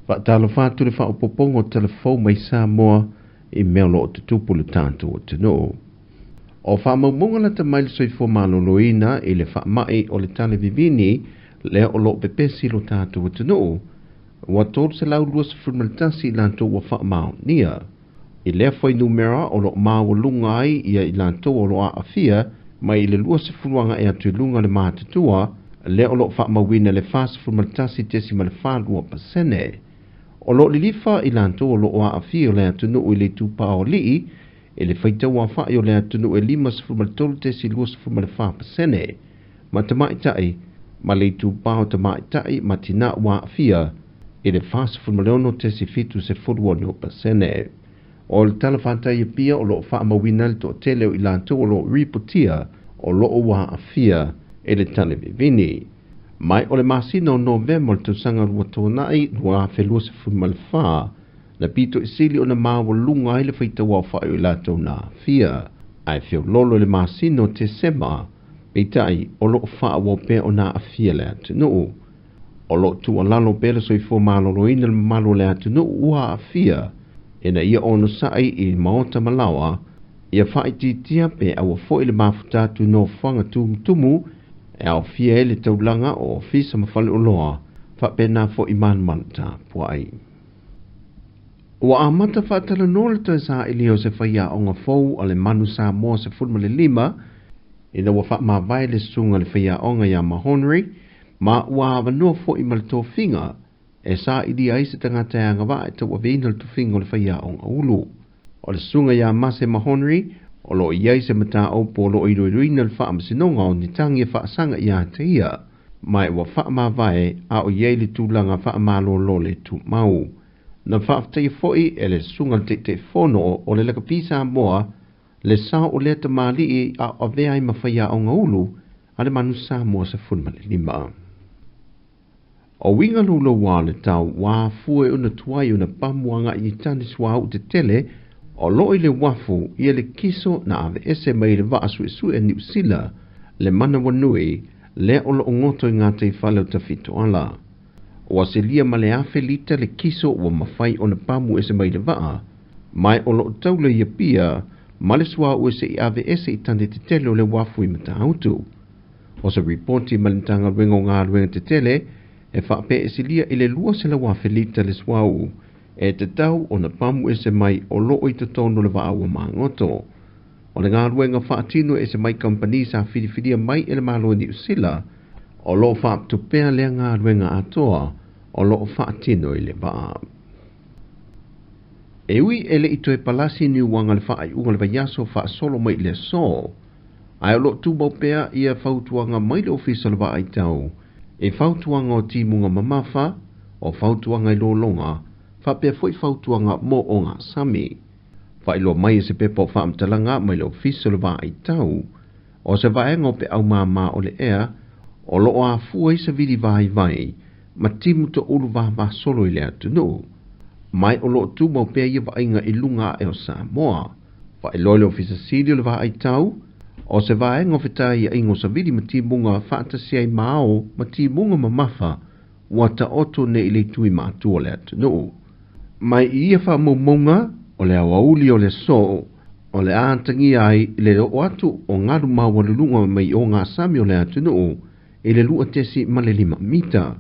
Whaatalo whātu le whaopopongo telefou mai Sāmoa I mea lo o te tupulu tātou o te no. O whamaumunga la te maile soifo maloloina I le whaamai o le tale vivini le o lo pepesi lo tātou o te no. Wa tōru se lau lua se frumaltasi lantou wa whaamau nia. I lea foi numera o lo māua lunga ai ia I lantou o lo a afia mai I le lua se fruanga e atu lunga le mātatua le o lo whaamauina le whasa frumaltasi tesi ma le whālua pasene. O lo lilifa I lantou o lo a afia le atu no I le tupa o lii e le whaitau a whai o le atu no e lima se frumaltolu tesi lua se frumal wha pasene. Ma te maitai, ma le tupa o te maitai ma tina wa afia e le whasa frumaliono tesi fitu se furuano pasene. O le talawhantai pia o lo whaamawina le to teleo I lantou o lo ripotia o lo wa afia e le tale vivini. Mai o le masino November le tausanga rua tōnai rua whelua se fumal wha na pito isili o na māua lunga I le whaitawa whai o latou na afia. Ai whio lolo le masino te sema peitai o lo wha wopea o na afia le atu nuu. O lo tu alalo pele soifo malolo ina le malo le atu nuu ua afia e na ia ono sai I maota malawa ia whaititia pe awa fo I le mafutatu no whanga tumutumu e au fia ele taulanga o fisa mawhale o loa whapena fo I manmanta puai. Ua amata whaatala nole toi sa ilio se whaia o ngā fau ale manu Sāmoa se fulma le lima ina ua whaamawai le sunga le whaia o ngā ia mahonri ma ua awanua fo I malito finga e sa ili ai se tangata anga wa e tau avina le tufinga o le whaia o ngā ulu. O le sunga ia mase mahonri o lo iai se mata o po lo iruiruina le wha amasinonga o ni tangi e whaasanga ia te ia mai ua whaamawai a o iai le tūlanga whaamalo lo le tu mau. Na whaaftai foi e le sunga te fono o le lakapi Sāmoa le sao o le ta mali a avea I mawhaia o ngā ulu a le manu Sāmoa se funma le lima. O winga lulo wā le tau wā fue una tuai una pamuanga I tani swa u te tele o loi le wafu ia le kiso na ave ese mai le vaasu e su e New Zealand le mana wanui le o lo ngoto I ngā te whale o tawhito ala. O aselia ma le afe lita le kiso o mawhai o na pamu ese mai le waa mai o lo taule ia pia ma le swa u ese I ave ese I tante te tele o le wafu I mata autu. O se reporti ma le tanga ruenga o ngā ruenga te tele e whape ese lia I le lua se la wafe lita le swa u e te tau o na pamu ese mai o loo I te tono le waa ua mangoto. O le ngā ruenga whaatino ese mai company sa whiriwhiria mai e le malo New Zealand o loo whaaptupea lea ngā ruenga atoa o loo whaatino I le waa. E ui ele I toe palasi ni wanga le whaai unga le vaiaso wha solo mai le so. Ai o loo tūbau pea ia whautuanga mai le ofisa le waa I tau. E whautuanga o timunga mamafa o whautuanga I lolonga whapea foi whautuanga mo o ngā sami. Whailo mai se pepa o whaamtalanga mai le ofisa le waa I tau. O se vaenga o pe au mama o le ea o loo a fua I se vili vai ma timu to ulu vā solo I le atu no. Mai o loo tūmau pea ia vaenga I lunga e o Sāmoa. Whailo le ofisa sili o le waa I tau o se vaenga o whitai ia ingo sa vili ma timunga whaatasi ai mao ma timunga mamafa ua ta oto ne I le tui mātua le atu no. Mai I ia whaamaumonga o le awauli o le so o le ātangi ai le o atu o ngaru mawalulunga mai o ngā sami o le atu no I le lua tesi ma le 5 mita.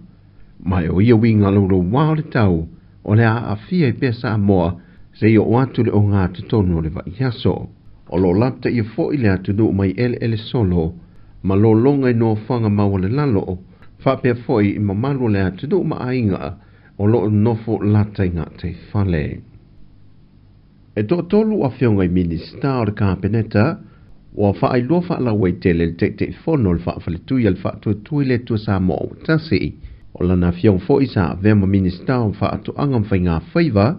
Mai o ia winga loro wā o le tau o le aafia I pea Sāmoa se I o atu le o ngā tutono o le vaiaso. O lo lapta ia fo I le atu no mai ele solo ma lo longa I no whanga maua le lalo whapea fo I mamalu le atu no ma ainga o lo nofo lata I ngā te whale. E to tolu a whionga I minista o le kāpeneta o whaai loa whaalawai tele te whono le whaafale le whaatui le tua Sāmoa o tasi. O lana whiong fo I sa vema minista o whaatu angam whai ngā whaiva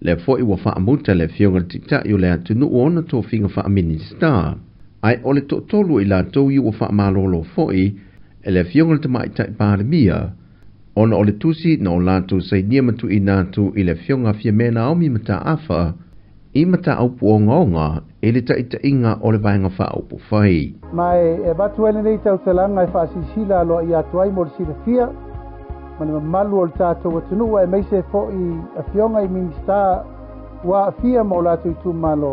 le fo I wa whaamuta le whionga le titai o le atu nu ona tō whinga wha minista. Ai o le to tolu I la tau I wa whaamalolo fo I e le whionga le tamaitai pāremia. Ona o le tusi na o lātou sai niamatu I nātou I le whionga whia mena omi mata awha I mata aupu o ngaonga e le taita inga o le vaenga wha aupu whai. Mai e batu ele nei tau talanga I whaasisila aloa I atuai mo le sila fia mana malu o le tātou atunua e meise fo'i a fionga I minista wa a fia mo lātou I tūmalo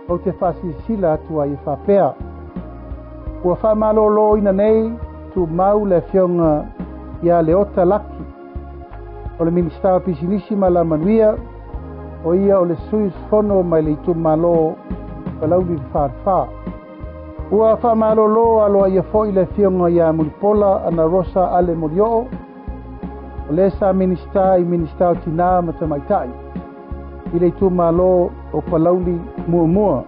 o te whasisila atu ai e whapea. Ua whamalo lo ina nei tu mau le fionga ia le ota laki. O le minista o pisinisi ma la manuia o ia o le suis fono mai le tūmalo palauli whārwha. Ua whamalo lo aloa ia fo'i le fionga ia mulipola ana rosa ale morioo. O le sa minista I minista o tina matamaitai. I le tūmalo o palauli mua.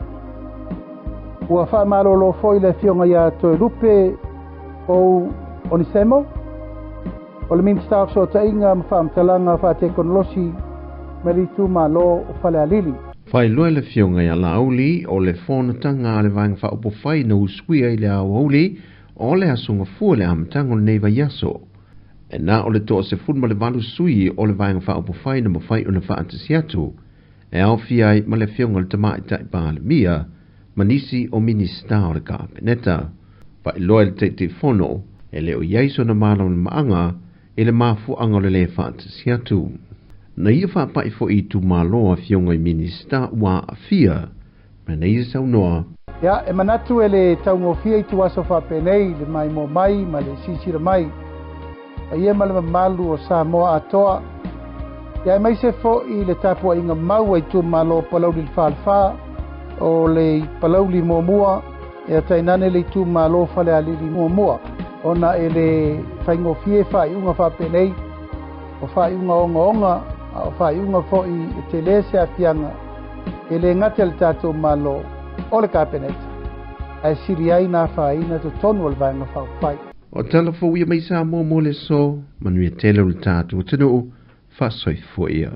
Ua whamalo lo fo'i le fionga ia toe rupe o Onisemo. O le minista o ta inga mawhamtalanga whatekonolosi me le tūmalo o whale alili. Whai loe le fionga ia la auli o le whonatanga le vanga whaopo whai na uswia I le au auli o le asunga fua le amatanga o le neiva yaso. E nā o le toa se funma le valu sui o le vanga whaopo whai na mawhai o na whaatasi atu. E au fiai ma le fionga le tamai tai pā le mia manisi o minista o le kāpeneta. Whai loe le te whono e le o iaiso na mana o le maanga e le mafu anga le whaatasi atu. Na ia whapai fo I tu maloa fionga I minista ua a fia, ma na ia sau noa. Ia, e manatu e le taungo fia I tu aso whapenei, le mai mo mai, ma le sisira mai. A ia ma le mamalu o Sāmoa atoa. Ia e mai se fo I le tapua inga mau I tu malo palauli le whaalwha, o le palauli mua, e a tainane le tu malo whale alili mua. Ona e le whaingo fie whai unga whapenei, o whai unga onga, o whai unga fo'i e te lese a fianga e le ngate le tātou malo o le kāpeneta. Ai siri ai nā whaina to tonu o le vanga whai. O tala fo ia mai Sāmoa mo le so, manuia tele o le tātou tanu, whasoi fo ia.